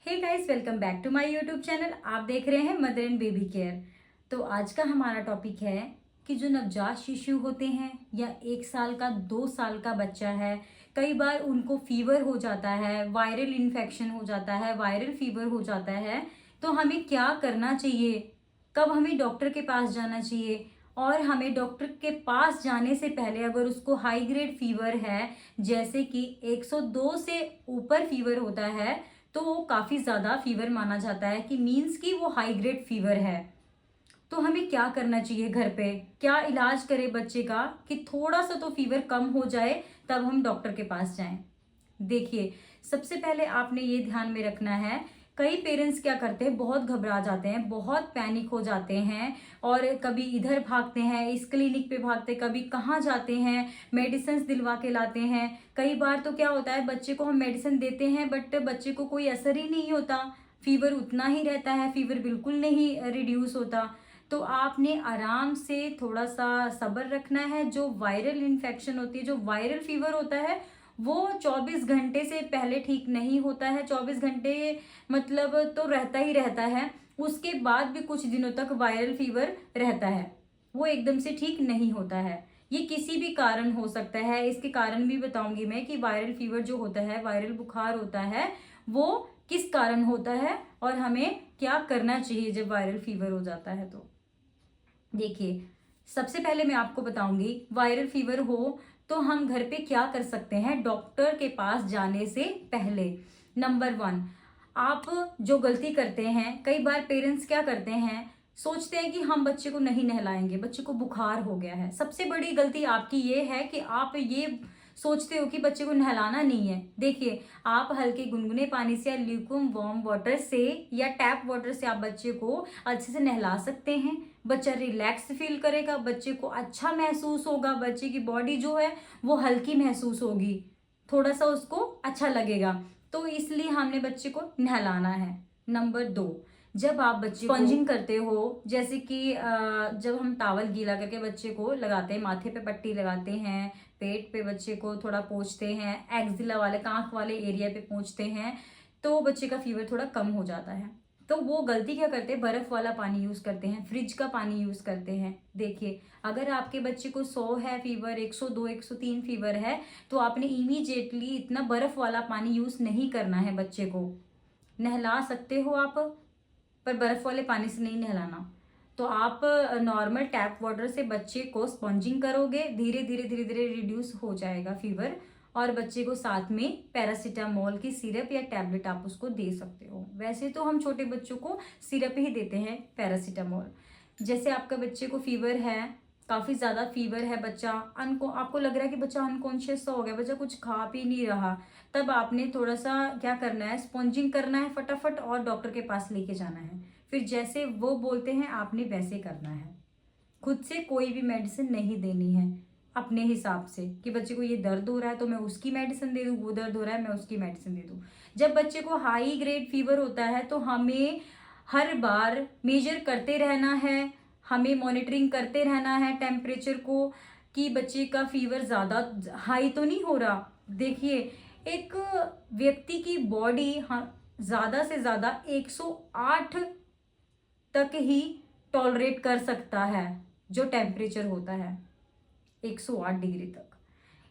Hey guys, welcome back to my YouTube channel. आप देख रहे हैं मदर एंड बेबी केयर। तो आज का हमारा टॉपिक है कि जो नवजात शिशु होते हैं या 1 साल का 2 साल का बच्चा है, कई बार उनको फीवर हो जाता है, वायरल इन्फेक्शन हो जाता है, वायरल फीवर हो जाता है। तो हमें क्या करना चाहिए, कब हमें डॉक्टर के पास जाना चाहिए, और हमें डॉक्टर के पास जाने से पहले अगर उसको हाई ग्रेड फीवर है, जैसे कि 102 से ऊपर फीवर होता है, तो वो काफ़ी ज़्यादा फीवर माना जाता है कि मीन्स कि वो हाई ग्रेड फीवर है। तो हमें क्या करना चाहिए, घर पे क्या इलाज करें बच्चे का कि थोड़ा सा तो फीवर कम हो जाए, तब हम डॉक्टर के पास जाएं। देखिए, सबसे पहले आपने ये ध्यान में रखना है, कई पेरेंट्स क्या करते हैं, बहुत घबरा जाते हैं, बहुत पैनिक हो जाते हैं और कभी इधर भागते हैं, इस क्लिनिक पे भागते हैं, कभी कहाँ जाते हैं, मेडिसिन दिलवा के लाते हैं। कई बार तो क्या होता है, बच्चे को हम मेडिसिन देते हैं बट बच्चे को कोई असर ही नहीं होता, फीवर उतना ही रहता है, फीवर बिल्कुल नहीं रिड्यूस होता। तो आपने आराम से थोड़ा सा सब्र रखना है। जो वायरल इन्फेक्शन होती है, जो वायरल फीवर होता है, वो 24 घंटे से पहले ठीक नहीं होता है। 24 घंटे मतलब तो रहता ही रहता है, उसके बाद भी कुछ दिनों तक वायरल फीवर रहता है, वो एकदम से ठीक नहीं होता है। ये किसी भी कारण हो सकता है, इसके कारण भी बताऊंगी मैं कि वायरल फीवर जो होता है, वायरल बुखार होता है, वो किस कारण होता है और हमें क्या करना चाहिए जब वायरल फीवर हो जाता है। तो देखिए, सबसे पहले मैं आपको बताऊंगी, वायरल फीवर हो तो हम घर पे क्या कर सकते हैं डॉक्टर के पास जाने से पहले। नंबर 1, आप जो गलती करते हैं, कई बार पेरेंट्स क्या करते हैं, सोचते हैं कि हम बच्चे को नहीं नहलाएंगे, बच्चे को बुखार हो गया है। सबसे बड़ी गलती आपकी ये है कि आप ये सोचते हो कि बच्चे को नहलाना नहीं है। देखिए, आप हल्के गुनगुने पानी से या ल्यूकवार्म वार्म वाटर से या टैप वाटर से आप बच्चे को अच्छे से नहला सकते हैं। बच्चा रिलैक्स फील करेगा, बच्चे को अच्छा महसूस होगा, बच्चे की बॉडी जो है वो हल्की महसूस होगी, थोड़ा सा उसको अच्छा लगेगा। तो इसलिए हमने बच्चे को नहलाना है। नंबर 2, जब आप बच्चे स्पंजिंग करते हो, जैसे कि जब हम टॉवल गीला करके बच्चे को लगाते हैं, माथे पे पट्टी लगाते हैं, पेट पे बच्चे को थोड़ा पोंछते हैं, एक्जिला वाले कांख वाले एरिया पे पोंछते हैं, तो बच्चे का फीवर थोड़ा कम हो जाता है। तो वो गलती क्या करते हैं, बर्फ वाला पानी यूज करते हैं, फ्रिज का पानी यूज करते हैं। देखिए, अगर आपके बच्चे को 100 है फीवर, 102 103 फीवर है, तो आपने इमीडिएटली इतना बर्फ वाला पानी यूज नहीं करना है। बच्चे को नहला सकते हो आप, पर बर्फ वाले पानी से नहीं नहलाना। तो आप नॉर्मल टैप वाटर से बच्चे को स्पॉन्जिंग करोगे, धीरे धीरे धीरे धीरे रिड्यूस हो जाएगा फीवर। और बच्चे को साथ में पैरासीटामोल की सिरप या टैबलेट आप उसको दे सकते हो। वैसे तो हम छोटे बच्चों को सिरप ही देते हैं, पैरासीटामोल। जैसे आपका बच्चे को फीवर है, काफ़ी ज़्यादा फीवर है, बच्चा आपको लग रहा है कि बच्चा अनकॉन्शियस सा हो गया, बच्चा कुछ खा पी नहीं रहा, तब आपने थोड़ा सा क्या करना है, स्पॉन्जिंग करना है फटाफट और डॉक्टर के पास लेके जाना है। फिर जैसे वो बोलते हैं आपने वैसे करना है। खुद से कोई भी मेडिसिन नहीं देनी है, अपने हिसाब से कि बच्चे को ये दर्द हो रहा है तो मैं उसकी मेडिसिन दे दूँ, वो दर्द हो रहा है मैं उसकी मेडिसिन दे दूँ। जब बच्चे को हाई ग्रेड फीवर होता है तो हमें हर बार मेजर करते रहना है, हमें मॉनिटरिंग करते रहना है टेम्परेचर को, कि बच्चे का फीवर ज़्यादा हाई तो नहीं हो रहा। देखिए, एक व्यक्ति की बॉडी ज़्यादा से ज़्यादा 108 तक ही टॉलरेट कर सकता है, जो टेम्परेचर होता है 108 डिग्री तक,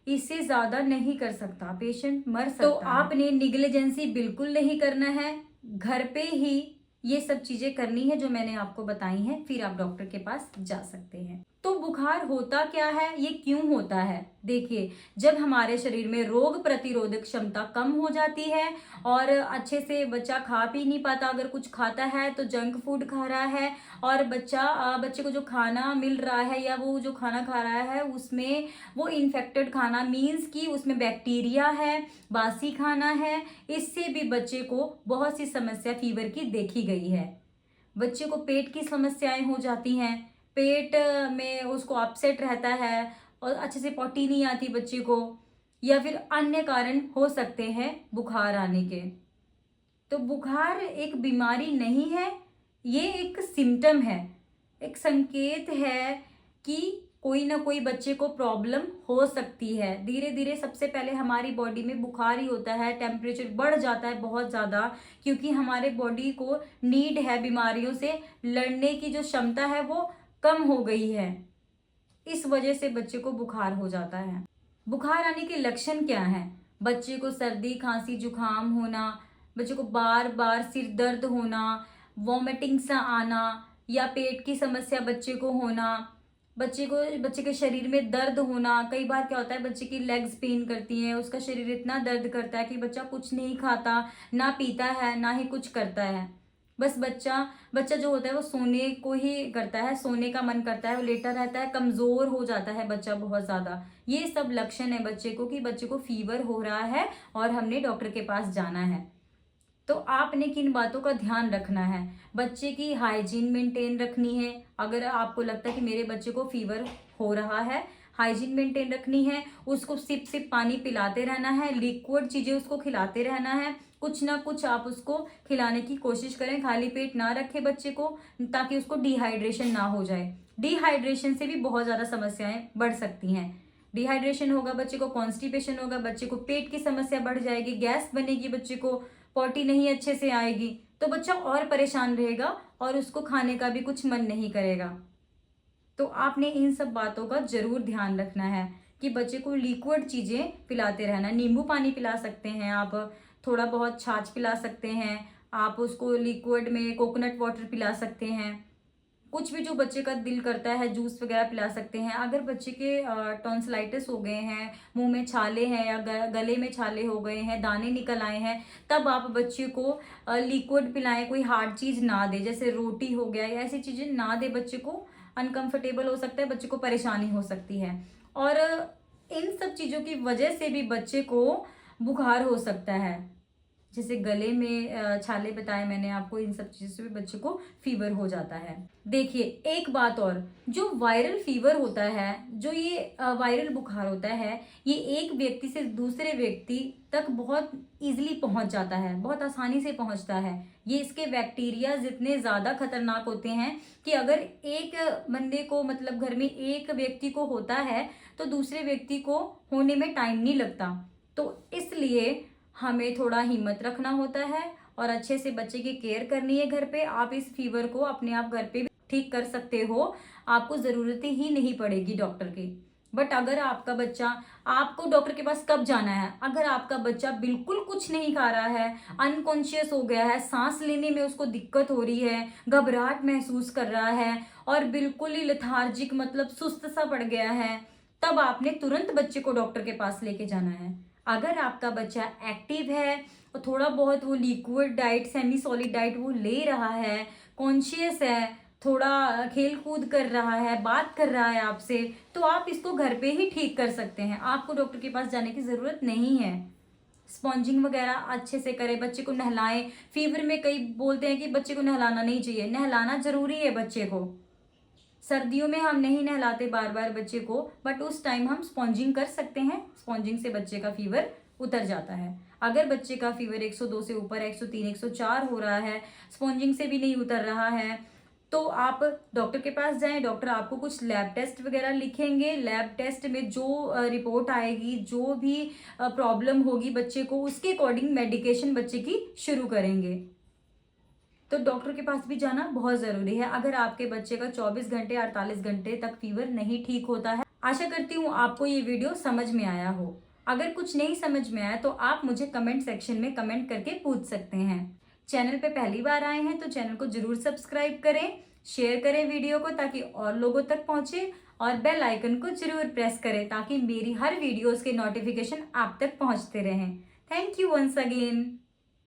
इससे ज्यादा नहीं कर सकता, पेशेंट मर सकता है। तो आपने निग्लिजेंसी बिल्कुल नहीं करना है, घर पे ही ये सब चीजें करनी है जो मैंने आपको बताई हैं, फिर आप डॉक्टर के पास जा सकते हैं। तो बुखार होता क्या है, ये क्यों होता है? देखिए, जब हमारे शरीर में रोग प्रतिरोधक क्षमता कम हो जाती है और अच्छे से बच्चा खा पी नहीं पाता, अगर कुछ खाता है तो जंक फूड खा रहा है, और बच्चे को जो खाना मिल रहा है या वो जो खाना खा रहा है उसमें वो इन्फेक्टेड खाना, मीन्स कि उसमें बैक्टीरिया है, बासी खाना है, इससे भी बच्चे को बहुत सी समस्या फीवर की देखी गई है। बच्चे को पेट की समस्याएं हो जाती हैं, पेट में उसको अपसेट रहता है और अच्छे से पॉटी नहीं आती बच्चे को, या फिर अन्य कारण हो सकते हैं बुखार आने के। तो बुखार एक बीमारी नहीं है, ये एक सिम्टम है, एक संकेत है कि कोई ना कोई बच्चे को प्रॉब्लम हो सकती है। धीरे धीरे सबसे पहले हमारी बॉडी में बुखार ही होता है, टेम्परेचर बढ़ जाता है बहुत ज़्यादा, क्योंकि हमारे बॉडी को नीड है, बीमारियों से लड़ने की जो क्षमता है वो कम हो गई है। इस वजह से बच्चे को बुखार हो जाता है। बुखार आने के लक्षण क्या हैं? बच्चे को सर्दी, खांसी, जुकाम होना, बच्चे को बार बार सिर दर्द होना, वॉमिटिंग सा आना या पेट की समस्या बच्चे को होना, बच्चे के शरीर में दर्द होना। कई बार क्या होता है, बच्चे की लेग्स पेन करती हैं, उसका शरीर इतना दर्द करता है कि बच्चा कुछ नहीं खाता, ना पीता है, ना ही कुछ करता है। बस बच्चा जो होता है वो सोने को ही करता है, सोने का मन करता है, वो लेटा रहता है, कमजोर हो जाता है बच्चा बहुत ज्यादा। ये सब लक्षण है बच्चे को कि बच्चे को फीवर हो रहा है और हमने डॉक्टर के पास जाना है। तो आपने किन बातों का ध्यान रखना है? बच्चे की हाइजीन मेंटेन रखनी है। अगर आपको लगता है कि मेरे बच्चे को फीवर हो रहा है, हाइजीन मेंटेन रखनी है, उसको सिप सिप पानी पिलाते रहना है, लिक्विड चीजें उसको खिलाते रहना है, कुछ ना कुछ आप उसको खिलाने की कोशिश करें, खाली पेट ना रखें बच्चे को, ताकि उसको डिहाइड्रेशन ना हो जाए। डिहाइड्रेशन से भी बहुत ज्यादा समस्याएं बढ़ सकती हैं। डिहाइड्रेशन होगा, बच्चे को कॉन्स्टिपेशन होगा, बच्चे को पेट की समस्या बढ़ जाएगी, गैस बनेगी, बच्चे को पॉटी नहीं अच्छे से आएगी, तो बच्चा और परेशान रहेगा और उसको खाने का भी कुछ मन नहीं करेगा। तो आपने इन सब बातों का जरूर ध्यान रखना है कि बच्चे को लिक्विड चीजें पिलाते रहना। नींबू पानी पिला सकते हैं आप, थोड़ा बहुत छाछ पिला सकते हैं आप, उसको लिक्विड में कोकोनट वाटर पिला सकते हैं, कुछ भी जो बच्चे का दिल करता है, जूस वगैरह पिला सकते हैं। अगर बच्चे के टॉन्सिलाइटिस हो गए हैं, मुंह में छाले हैं या गले में छाले हो गए हैं, दाने निकल आए हैं, तब आप बच्चे को लिक्विड पिलाएं। कोई हार्ड चीज ना दे, जैसे रोटी हो गया या ऐसी चीजें ना दे बच्चे को। अनकंफर्टेबल हो सकता है, बच्चे को परेशानी हो सकती है, और इन सब चीजों की वजह से भी बच्चे को बुखार हो सकता है। जैसे गले में छाले बताए मैंने आपको, इन सब चीजों से भी बच्चे को फीवर हो जाता है। देखिए एक बात और, जो वायरल फीवर होता है, जो ये वायरल बुखार होता है, ये एक व्यक्ति से दूसरे व्यक्ति तक बहुत इजीली पहुंच जाता है, बहुत आसानी से पहुंचता है। ये इसके बैक्टीरिया इतने ज्यादा खतरनाक होते हैं कि अगर एक बंदे को, मतलब घर में एक व्यक्ति को होता है, तो दूसरे व्यक्ति को होने में टाइम नहीं लगता। तो इसलिए हमें थोड़ा हिम्मत रखना होता है और अच्छे से बच्चे की केयर करनी है घर पे। आप इस फीवर को अपने आप घर पे भी ठीक कर सकते हो, आपको जरूरत ही नहीं पड़ेगी डॉक्टर की। बट अगर आपका बच्चा, आपको डॉक्टर के पास कब जाना है? अगर आपका बच्चा बिल्कुल कुछ नहीं खा रहा है, अनकॉन्शियस हो गया है, सांस लेने में उसको दिक्कत हो रही है, घबराहट महसूस कर रहा है और बिल्कुल ही लेथार्जिक, मतलब सुस्त सा पड़ गया है, तब आपने तुरंत बच्चे को डॉक्टर के पास लेके जाना है। अगर आपका बच्चा एक्टिव है और थोड़ा बहुत वो liquid diet, semi solid diet वो ले रहा है, कॉन्शियस है, थोड़ा खेल कूद कर रहा है, बात कर रहा है आपसे, तो आप इसको घर पे ही ठीक कर सकते हैं। आपको डॉक्टर के पास जाने की ज़रूरत नहीं है। स्पॉन्जिंग वगैरह अच्छे से करें, बच्चे को नहलाएं। फीवर में कई बोलते हैं कि बच्चे को नहलाना नहीं चाहिए, नहलाना जरूरी है बच्चे को। सर्दियों में हम नहीं नहलाते बार बार बच्चे को, बट उस टाइम हम स्पॉन्जिंग कर सकते हैं। स्पॉन्जिंग से बच्चे का फीवर उतर जाता है। अगर बच्चे का फीवर 102 से ऊपर, 103, 104 हो रहा है, स्पॉन्जिंग से भी नहीं उतर रहा है, तो आप डॉक्टर के पास जाएं। डॉक्टर आपको कुछ लैब टेस्ट वगैरह लिखेंगे। लैब टेस्ट में जो रिपोर्ट आएगी, जो भी प्रॉब्लम होगी बच्चे को, उसके अकॉर्डिंग मेडिकेशन बच्चे की शुरू करेंगे। तो डॉक्टर के पास भी जाना बहुत ज़रूरी है अगर आपके बच्चे का 24 घंटे 48 घंटे तक फीवर नहीं ठीक होता है। आशा करती हूँ आपको ये वीडियो समझ में आया हो। अगर कुछ नहीं समझ में आया तो आप मुझे कमेंट सेक्शन में कमेंट करके पूछ सकते हैं। चैनल पे पहली बार आए हैं तो चैनल को जरूर सब्सक्राइब करें, शेयर करें वीडियो को ताकि और लोगों तक पहुंचे, और बेल आइकन को जरूर प्रेस करें ताकि मेरी हर वीडियोस के नोटिफिकेशन आप तक पहुंचते रहें। Thank you once again.